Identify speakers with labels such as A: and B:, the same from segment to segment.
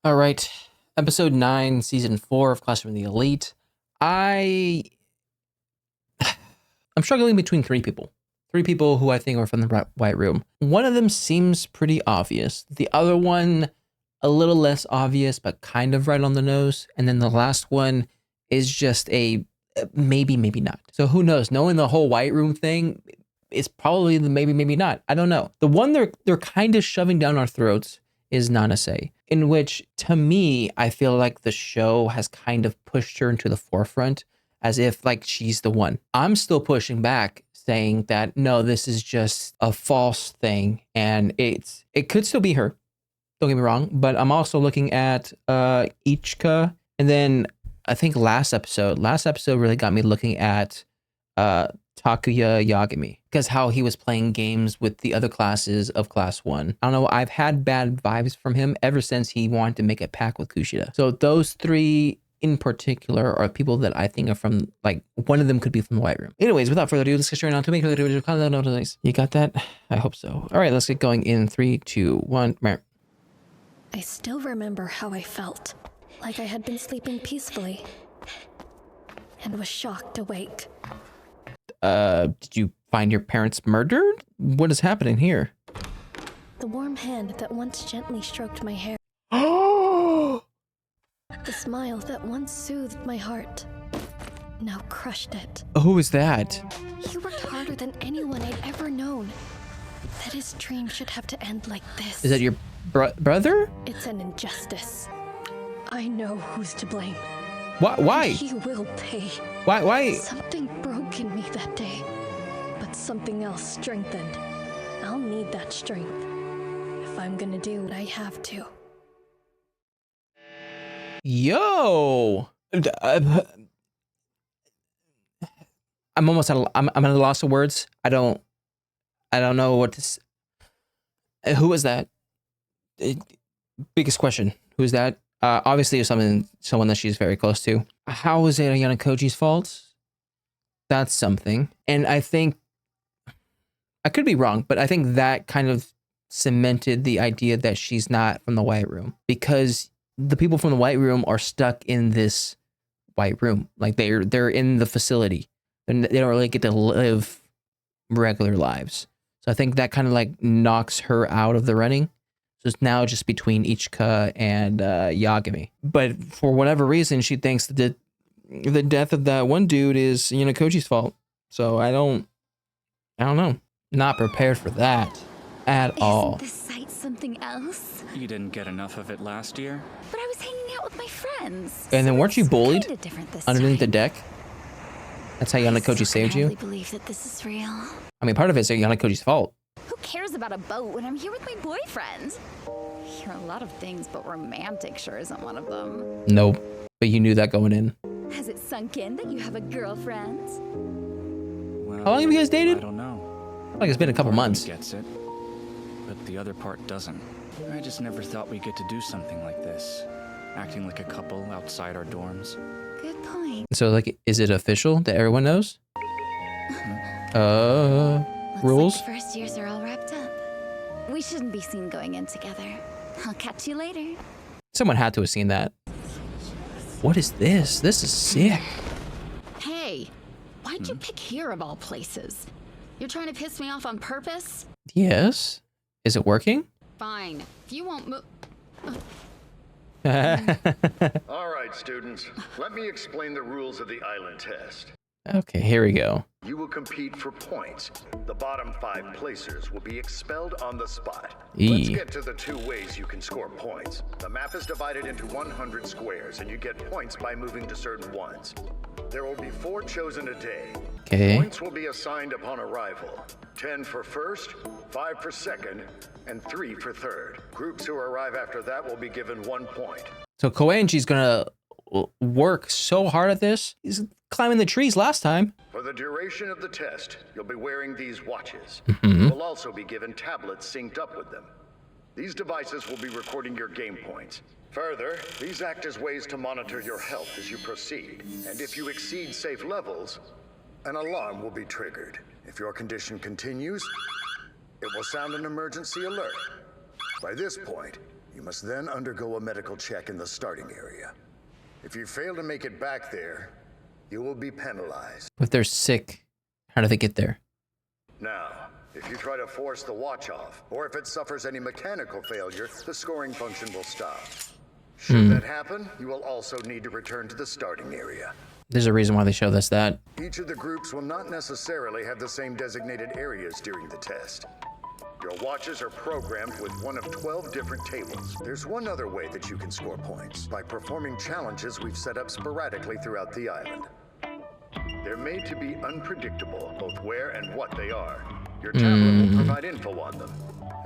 A: All right, episode 9, season 4 of Classroom of the Elite. I'm struggling between three people who I think are from the White Room. One of them seems pretty obvious. The other one, a little less obvious, but kind of right on the nose. And then the last one is just a maybe, maybe not. So who knows? Knowing the whole White Room thing, it's probably the maybe, maybe not. I don't know. The one they're kind of shoving down our throats is Nanase, in which, to me, I feel like the show has kind of pushed her into the forefront as if like she's the one. I'm still pushing back, saying that no, this is just a false thing, and it could still be her. Don't get me wrong, but I'm also looking at Ichika, and then I think last episode really got me looking at Takuya Yagami, because how he was playing games with the other classes of class 1. I don't know, I've had bad vibes from him ever since he wanted to make a pact with Kushida. So those three in particular are people that I think are from, like, one of them could be from the White Room. Anyways, without further ado, let's get straight on to make You got that? I hope so. All right, let's get going in 3, 2, 1.
B: I still remember how I felt, like I had been sleeping peacefully and was shocked awake.
A: Did you find your parents murdered? What is happening here?
B: The warm hand that once gently stroked my hair. The smile that once soothed my heart now crushed it.
A: Who is that?
B: He worked harder than anyone I'd ever known. That his dream should have to end like this.
A: Is that your brother?
B: It's an injustice. I know who's to blame.
A: Why?
B: He will pay.
A: Why?
B: Something broke in me that day, but something else strengthened. I'll need that strength if I'm gonna do what I have to.
A: Yo, I'm almost at I'm at a loss of words. I don't know what to. Who was that? Biggest question. Who's that? Obviously, it's someone that she's very close to. How is it Ayano Koji's fault? That's something. And I think I could be wrong, but I think that kind of cemented the idea that she's not from the White Room, because the people from the White Room are stuck in this White Room. Like they're in the facility. And they don't really get to live regular lives. So I think that kind of like knocks her out of the running. So it's now just between Ichika and Yagami. But for whatever reason, she thinks that the death of that one dude is Koji's fault. So I don't know. Not prepared for that at all.
C: Isn't this site something else?
D: You didn't get enough of it last year?
C: But I was hanging out with my friends.
A: And then weren't you bullied underneath the
C: deck?
A: deck? That's how Yanakoji saved you?
C: I believe that this is real.
A: I mean, part of it's Yanakoji's fault.
C: Who cares about a boat when I'm here with my boyfriend? You're a lot of things, but romantic sure isn't one of them.
A: Nope. But you knew that going in.
C: Has it sunk in that you have a girlfriend?
D: Well,
A: How long have you guys dated?
D: I don't know.
A: Like it's been a couple
D: Part of me
A: months.
D: Gets it, but the other part doesn't. I just never thought we'd get to do something like this, acting like a couple outside our dorms.
C: Good point.
A: So, like, is it official that everyone knows?
C: Looks
A: Rules?
C: like the first years are all wrapped up. We shouldn't be seen going in together. I'll catch you later.
A: Someone had to have seen that. What is this? This is sick.
E: Hey, why'd you pick here of all places? You're trying to piss me off on purpose?
A: Yes. Is it working?
E: Fine. If you won't move...
F: All right, students. Let me explain the rules of the island test.
A: Okay, here we go.
F: You will compete for points. The bottom 5 placers will be expelled on the spot. Let's get to the 2 ways you can score points. The map is divided into 100 squares, and you get points by moving to certain ones. There will be 4 chosen a day.
A: Okay.
F: Points will be assigned upon arrival. 10 for first, 5 for second, and 3 for third. Groups who arrive after that will be given 1 point.
A: So Koenji's gonna work so hard at this. He's climbing the trees last time.
F: For the duration of the test, you'll be wearing these watches.
A: Mm-hmm.
F: You will also be given tablets synced up with them. These devices will be recording your game points. Further, these act as ways to monitor your health as you proceed. And if you exceed safe levels, an alarm will be triggered. If your condition continues, it will sound an emergency alert. By this point, You must then undergo a medical check in the starting area. If you fail to make it back there, you will be penalized.
A: If they're sick, how do they get there?
F: Now, if you try to force the watch off, or if it suffers any mechanical failure, the scoring function will stop. Should that happen, you will also need to return to the starting area.
A: There's a reason why they showed us that.
F: Each of the groups will not necessarily have the same designated areas during the test. Your watches are programmed with one of 12 different tables. There's one other way that you can score points, by performing challenges we've set up sporadically throughout the island. They're made to be unpredictable, both where and what they are. Your tablet will provide info on them.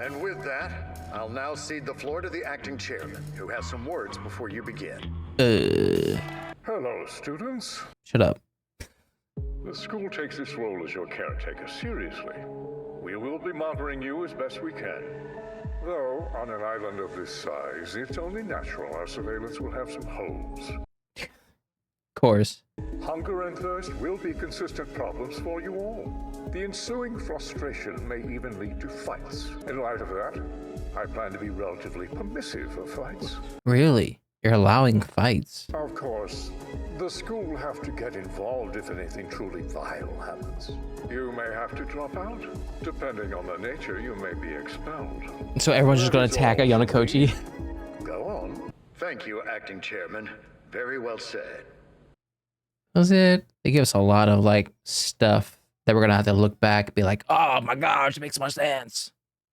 F: And with that, I'll now cede the floor to the acting chairman, who has some words before you begin.
G: Hello, students.
A: Shut up.
G: The school takes its role as your caretaker seriously. We will be monitoring you as best we can. Though, on an island of this size, it's only natural our surveillance will have some holes.
A: Of course.
G: Hunger and thirst will be consistent problems for you all. The ensuing frustration may even lead to fights. In light of that, I plan to be relatively permissive of fights.
A: Really? You're allowing fights?
G: Of course, the school will have to get involved if anything truly vile happens. You may have to drop out. Depending on the nature, you may be expelled.
A: So everyone's just gonna attack Ayano Kochi?
G: Go on.
F: Thank you, acting chairman. Very well said.
A: Was it? They give us a lot of like stuff that we're gonna have to look back and be like, oh my gosh, it makes so much sense.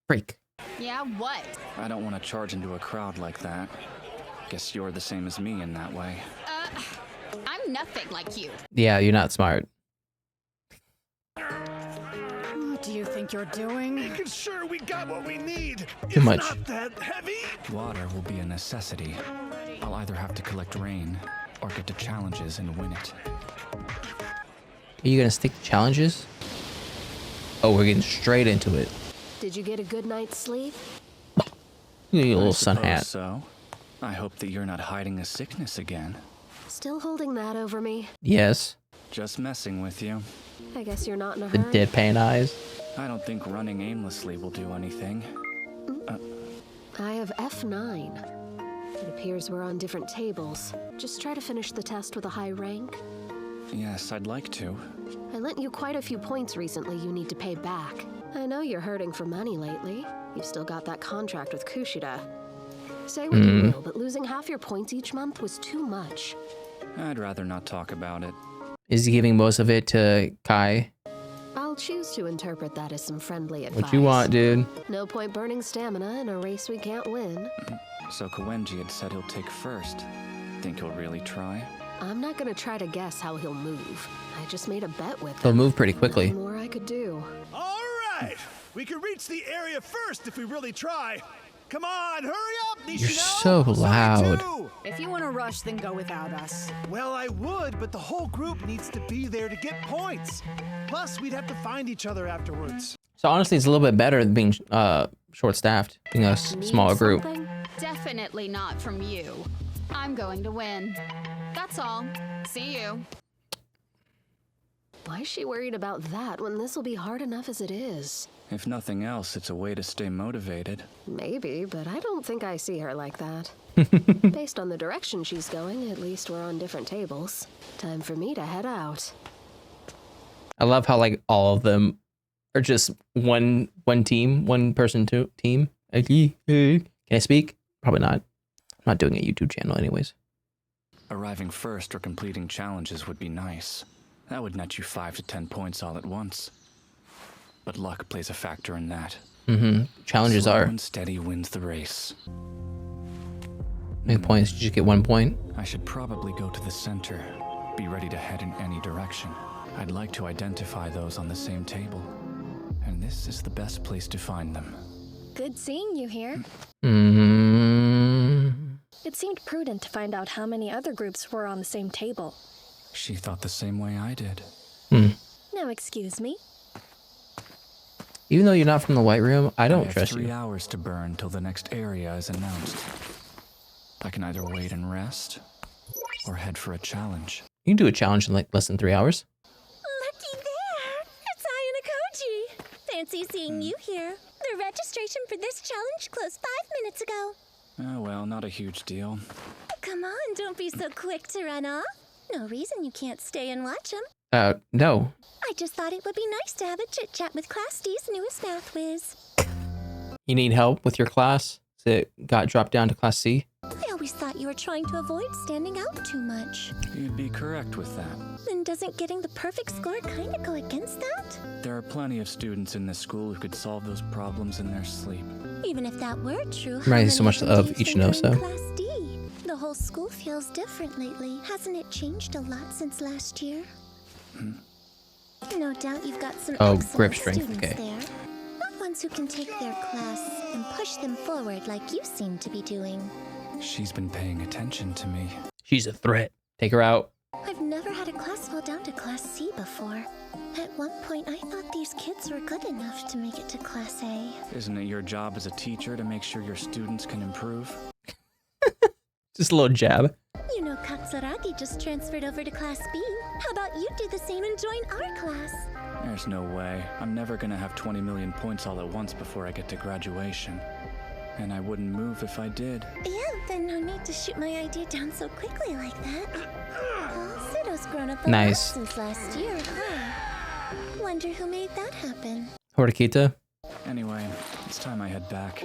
A: Freak.
C: Yeah, what?
D: I don't want to charge into a crowd like that. Guess you're the same as me in that way.
C: I'm nothing like you.
A: Yeah, you're not smart.
E: What do you think you're doing?
H: Making sure we got what we need.
A: Too much.
H: Not that heavy.
D: Water will be a necessity. I'll either have to collect rain or get to challenges and win it.
A: Are you gonna stick to challenges? Oh, we're getting straight into it.
B: Did you get a good night's sleep?
A: You
D: I
A: little sun
D: suppose
A: hat.
D: So, I hope that you're not hiding a sickness again.
B: Still holding that over me?
A: Yes.
D: Just messing with you.
B: I guess you're not in a
A: The
B: hurry.
A: deadpan eyes.
D: I don't think running aimlessly will do anything.
B: I have F9. It appears we're on different tables. Just try to finish the test with a high rank.
D: Yes, I'd like to.
B: I lent you quite a few points recently you need to pay back. I know you're hurting for money lately. You've still got that contract with Kushida. Say what you will, but losing half your points each month was too much.
D: I'd rather not talk about it.
A: Is he giving most of it to Kai?
B: I'll choose to interpret that as some friendly advice.
A: What you want, dude?
B: No point burning stamina in a race we can't win.
D: So Koenji had said he'll take first. Think he'll really try?
B: I'm not gonna try to guess how he'll move. I just made a bet with him.
A: He'll move pretty quickly.
B: Nothing more I could do.
H: All right. We can reach the area first if we really try. Come on, hurry up, Nishino!
A: You're so loud.
H: Too.
E: If you want to rush, then go without us.
H: Well, I would, but the whole group needs to be there to get points. Plus, we'd have to find each other afterwards.
A: So honestly, it's a little bit better than being short-staffed, being a
B: Need
A: smaller group.
B: something?
C: Definitely not from you. I'm going to win. That's all. See you.
B: Why is she worried about that when this will be hard enough as it is?
D: If nothing else, it's a way to stay motivated.
B: Maybe, but I don't think I see her like that. Based on the direction she's going, at least we're on different tables. Time for me to head out.
A: I love how like all of them are just one team, one person team. Can I speak? Probably not. I'm not doing a YouTube channel anyways.
D: Arriving first or completing challenges would be nice. That would net you 5 to 10 points all at once. But luck plays a factor in that.
A: Challenges
D: Slow
A: are.
D: and steady wins the race.
A: How many points? Did you get 1 point?
D: I should probably go to the center. Be ready to head in any direction. I'd like to identify those on the same table. And this is the best place to find them.
B: Good seeing you here.
I: It seemed prudent to find out how many other groups were on the same table.
D: She thought the same way I did.
I: Now, excuse me.
A: Even though you're not from the White Room, I don't
D: I have
A: trust
D: 3
A: you.
D: hours to burn till the next area is announced. I can either wait and rest, or head for a challenge.
A: You can do a challenge in like less than 3 hours.
I: Looky there! It's Ayano Koji! Fancy seeing you here. The registration for this challenge closed 5 minutes ago.
D: Oh, well, not a huge deal.
J: Come on, don't be so quick to run off. No reason you can't stay and watch them.
A: No.
J: I just thought it would be nice to have a chit-chat with Class D's newest math whiz.
A: You need help with your class? It got dropped down to Class C?
J: I always thought you were trying to avoid standing out too much.
D: You'd be correct with that.
J: Then doesn't getting the perfect score kind of go against that?
D: There are plenty of students in this school who could solve those problems in their sleep.
J: Even if that were true,
A: Reminds me so much of Ichinoso.
J: Class D. The whole school feels different lately. Hasn't it changed a lot since last year? No doubt you've got some excellent
A: grip strength,
J: students
A: okay.
J: there. Not ones who can take their class and push them forward like you seem to be doing.
D: She's been paying attention to me.
A: She's a threat. Take her out.
J: I've never had a class fall down to Class C before. At one point, I thought these kids were good enough to make it to Class A.
D: Isn't it your job as a teacher to make sure your students can improve?
A: Just a little jab.
J: You know, Katsuragi just transferred over to Class B. How about you do the same and join our class?
D: There's no way. I'm never gonna have 20 million points all at once before I get to graduation. And I wouldn't move if I did.
J: Yeah, then no need to shoot my idea down so quickly like that. Well, Sudo's grown up a lot
A: Nice.
J: since last year, huh? Wonder who made that happen.
A: Horikita.
D: Anyway, it's time I head back.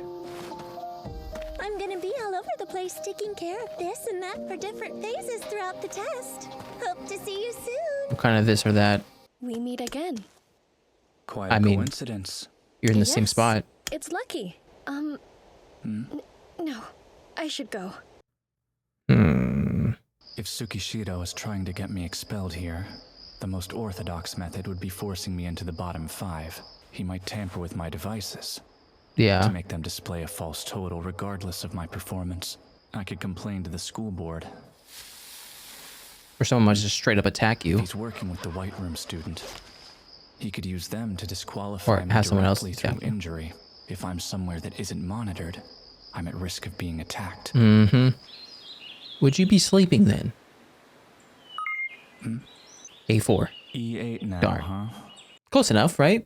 J: I'm gonna be all over the place taking care of this and that for different phases throughout the test. Hope to see you soon.
A: What kind of this or that?
I: We meet again.
D: Quite
A: I
D: a
A: mean-
D: coincidence.
A: You're in the same
I: Yes.
A: spot.
I: It's lucky. No, I should go.
D: If Tsukishiro is trying to get me expelled here, the most orthodox method would be forcing me into the bottom 5. He might tamper with my devices to
A: Yeah.
D: make them display a false total regardless of my performance. I could complain to the school board.
A: Or someone might just straight up attack you.
D: He's working with the White Room student. He could use them to disqualify
A: Or
D: me
A: have someone else
D: directly
A: attack
D: through
A: you.
D: injury. If I'm somewhere that isn't monitored, I'm at risk of being attacked.
A: Would you be sleeping then? A4.
D: E8 now,
A: Darn.
D: huh?
A: Close enough, right?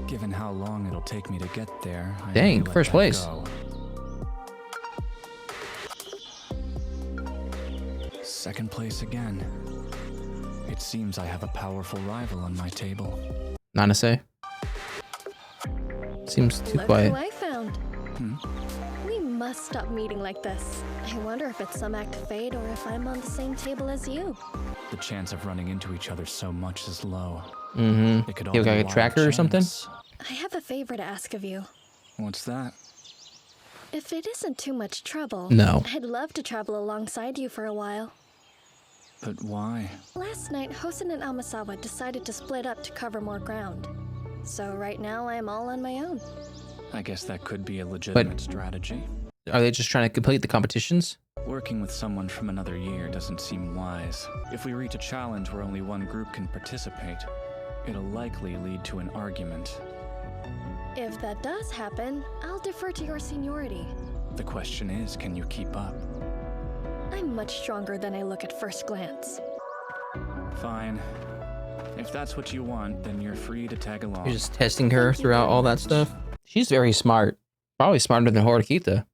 D: Given how long it'll take me to get there, I
A: Dang,
D: may let
A: first
D: that
A: place.
D: go. Second place again. It seems I have a powerful rival on my table.
A: Nanase. Seems too
I: Look
A: quiet.
I: who I found. We must stop meeting like this. I wonder if it's some act of fate or if I'm on the same table as you.
D: The chance of running into each other so much is low. It could all
A: You
D: be
A: got a
D: wild
A: tracker or something?
D: chance.
I: I have a favor to ask of you.
D: What's that?
I: If it isn't too much trouble,
A: No.
I: I'd love to travel alongside you for a while.
D: But why?
I: Last night, Hosen and Amasawa decided to split up to cover more ground. So right now, I'm all on my own.
D: I guess that could be a legitimate strategy.
A: Are they just trying to complete the competitions?
D: Working with someone from another year doesn't seem wise. If we reach a challenge where only one group can participate, it'll likely lead to an argument.
I: If that does happen, I'll defer to your seniority.
D: The question is, can you keep up?
I: I'm much stronger than I look at first glance.
D: Fine. If that's what you want, then you're free to tag along.
A: You're just testing her throughout all that stuff? She's very smart. Probably smarter than Horikita.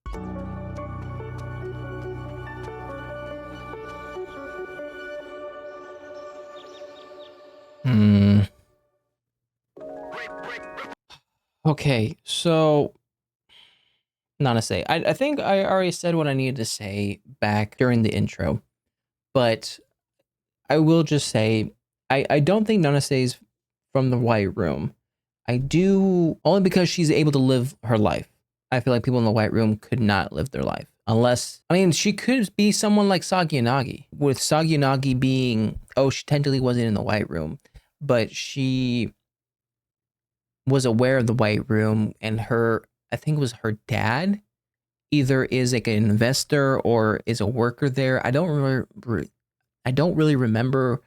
A: Okay, so Nanase, I think I already said what I needed to say back during the intro, but I will just say I don't think Nanase's from the White Room. I do, only because she's able to live her life. I feel like people in the White Room could not live their life unless, I mean, she could be someone like Sagiyanagi, with Sagiyanagi being, oh, she technically wasn't in the White Room, but she was aware of the White Room, and her, I think it was her dad, either is like an investor or is a worker there. I don't really remember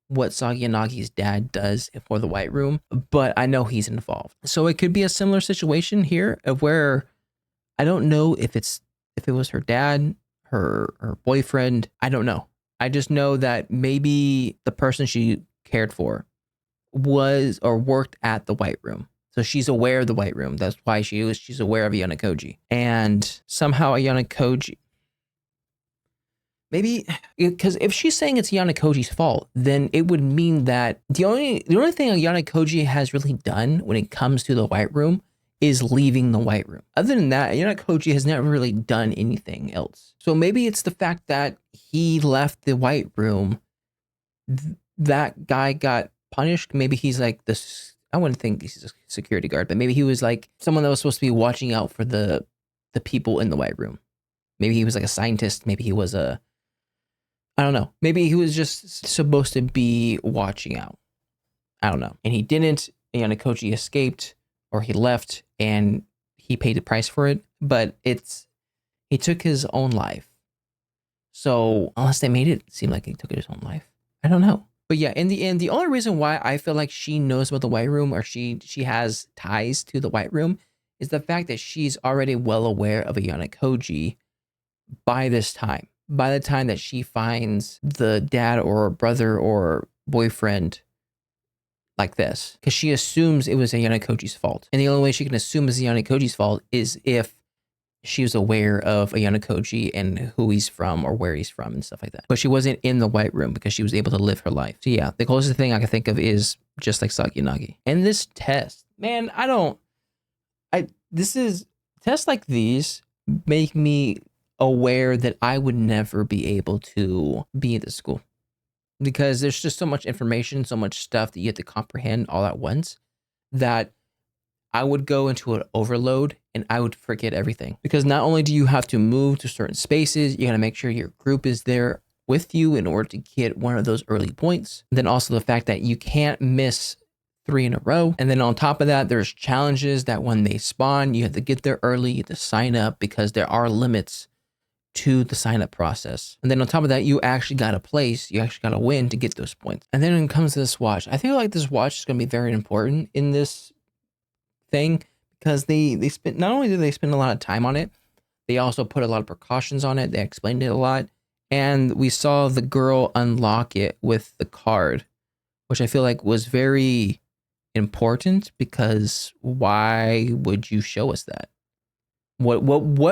A: what Sagiyanagi's dad does for the White Room, but I know he's involved. So it could be a similar situation here of where I don't know if it was her dad, her boyfriend. I don't know. I just know that maybe the person she cared for was or worked at the White Room. So she's aware of the White Room. That's why she's aware of Ayano Koji. And somehow Ayano Koji, maybe, because if she's saying it's Ayano Koji's fault, then it would mean that the only thing Ayano Koji has really done when it comes to the White Room is leaving the White Room. Other than that, Ayano Koji has never really done anything else. So maybe it's the fact that he left the White Room, that guy got punished. Maybe he's like this, I wouldn't think he's a security guard, but maybe he was like someone that was supposed to be watching out for the people in the White Room. Maybe he was like a scientist. Maybe he was I don't know. Maybe he was just supposed to be watching out. I don't know. And he didn't. Ayano Koji escaped, or he left, and he paid the price for it. But he took his own life. So unless they made it seem like he took his own life, I don't know. But yeah, in the end, the only reason why I feel like she knows about the White Room, or she has ties to the White Room, is the fact that she's already well aware of Ayano Koji by this time. By the time that she finds the dad or brother or boyfriend like this, because she assumes it was Ayano Koji's fault. And the only way she can assume it's Ayano Koji's fault is if she was aware of Ayano Koji and who he's from or where he's from and stuff like that. But she wasn't in the White Room because she was able to live her life. So yeah, the closest thing I can think of is just like Sakuyanagi. And this test, man, tests like these make me aware that I would never be able to be at the school, because there's just so much information, so much stuff that you have to comprehend all at once, that I would go into an overload and I would forget everything. Because not only do you have to move to certain spaces, you got to make sure your group is there with you in order to get one of those early points. And then also the fact that you can't miss 3 in a row. And then on top of that, there's challenges that when they spawn, you have to get there early, you have to sign up, because there are limits to the sign up process. And then on top of that, you actually got to place, you actually got to win to get those points. And then when it comes to this watch, I feel like this watch is going to be very important in this thing, because they spent, not only did they spend a lot of time on it, they also put a lot of precautions on it. They explained it a lot. And we saw the girl unlock it with the card, which I feel like was very important, because why would you show us that? What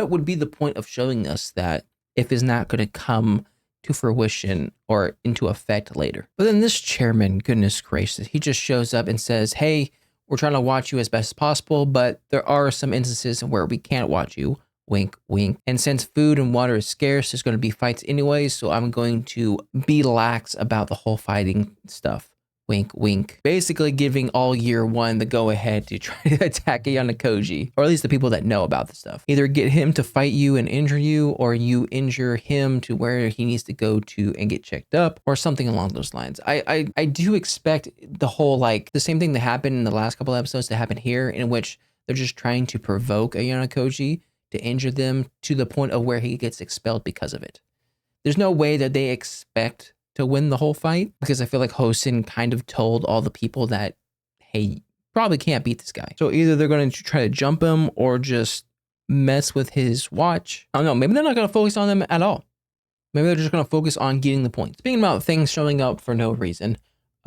A: would be the point of showing us that if it's not going to come to fruition or into effect later? But then this chairman, goodness gracious, he just shows up and says, hey, we're trying to watch you as best as possible, but there are some instances where we can't watch you. Wink, wink. And since food and water is scarce, there's going to be fights anyway, so I'm going to be lax about the whole fighting stuff. Wink, wink. Basically giving all year one the go-ahead to try to attack Ayano Koji, or at least the people that know about the stuff. Either get him to fight you and injure you, or you injure him to where he needs to go to and get checked up, or something along those lines. I do expect the whole, like, the same thing that happened in the last couple episodes to happen here, in which they're just trying to provoke Ayano Koji to injure them to the point of where he gets expelled because of it. There's no way that they expect to win the whole fight, because I feel like Hosen kind of told all the people that, hey, probably can't beat this guy. So either they're going to try to jump him or just mess with his watch. I don't know. Maybe they're not going to focus on them at all. Maybe they're just going to focus on getting the points. Speaking about things showing up for no reason,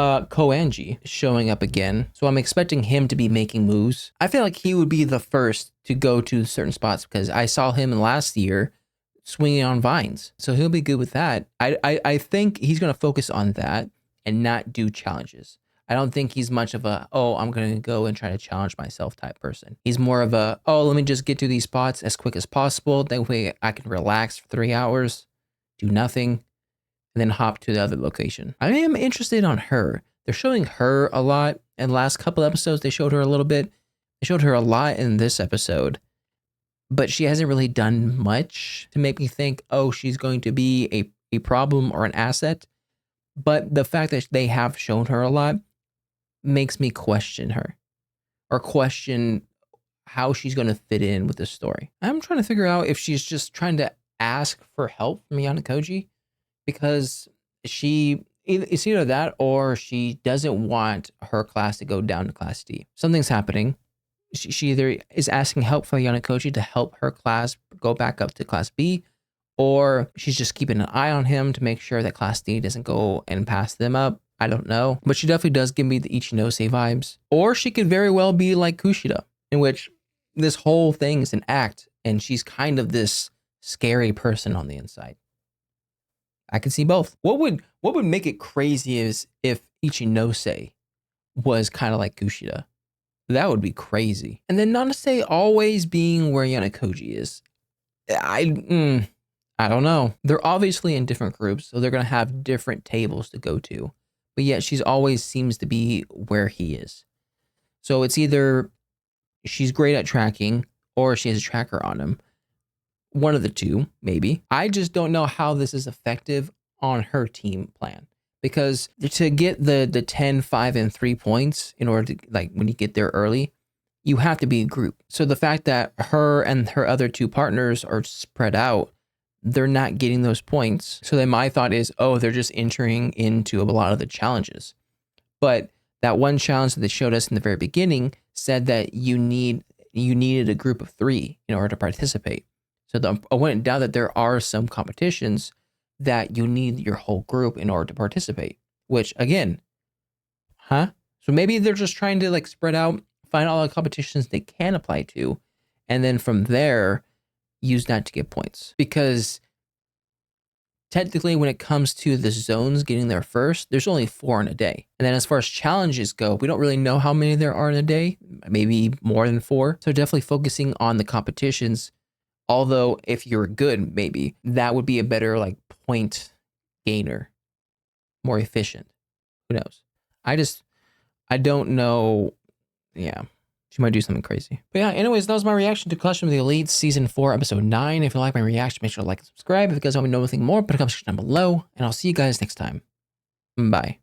A: Koanji is showing up again. So I'm expecting him to be making moves. I feel like he would be the first to go to certain spots, because I saw him last year swinging on vines. So he'll be good with that. I think he's going to focus on that and not do challenges. I don't think he's much of a, oh, I'm going to go and try to challenge myself type person. He's more of a, oh, let me just get to these spots as quick as possible. That way I can relax for 3 hours, do nothing, and then hop to the other location. I am interested on her. They're showing her a lot. In the last couple episodes, they showed her a little bit. They showed her a lot in this episode, but she hasn't really done much to make me think, oh, she's going to be a problem or an asset. But the fact that they have shown her a lot makes me question her, or question how she's going to fit in with this story. I'm trying to figure out if she's just trying to ask for help from Ayano Koji, because it's either that or she doesn't want her class to go down to Class D. Something's happening. She either is asking help from Ayano Koji to help her class go back up to Class B, or she's just keeping an eye on him to make sure that Class D doesn't go and pass them up. I don't know. But she definitely does give me the Ichinose vibes. Or she could very well be like Kushida, in which this whole thing is an act and she's kind of this scary person on the inside. I can see both. What would make it crazy is if Ichinose was kind of like Kushida. That would be crazy. And then Nanase always being where Yanakoji is. I don't know. They're obviously in different groups, so they're going to have different tables to go to. But yet she's always seems to be where he is. So it's either she's great at tracking or she has a tracker on him. One of the two, maybe. I just don't know how this is effective on her team plan. Because to get the 10, 5, and 3 points in order to, like, when you get there early, you have to be a group. So the fact that her and her other two partners are spread out, they're not getting those points. So then my thought is, oh, they're just entering into a lot of the challenges. But that one challenge that they showed us in the very beginning said that you needed a group of 3 in order to participate. So I wouldn't doubt that there are some competitions that you need your whole group in order to participate, which again, So maybe they're just trying to like spread out, find all the competitions they can apply to, and then from there, use that to get points. Because technically when it comes to the zones getting there first, there's only 4 in a day. And then as far as challenges go, we don't really know how many there are in a day, maybe more than 4. So definitely focusing on the competitions. Although if you're good, maybe that would be a better like point gainer, more efficient. Who knows? I don't know. Yeah, she might do something crazy. But yeah, anyways, that was my reaction to Clash of the Elite Season 4, Episode 9. If you like my reaction, make sure to like and subscribe. If you guys want me to know anything more, put a comment section down below. And I'll see you guys next time. Bye.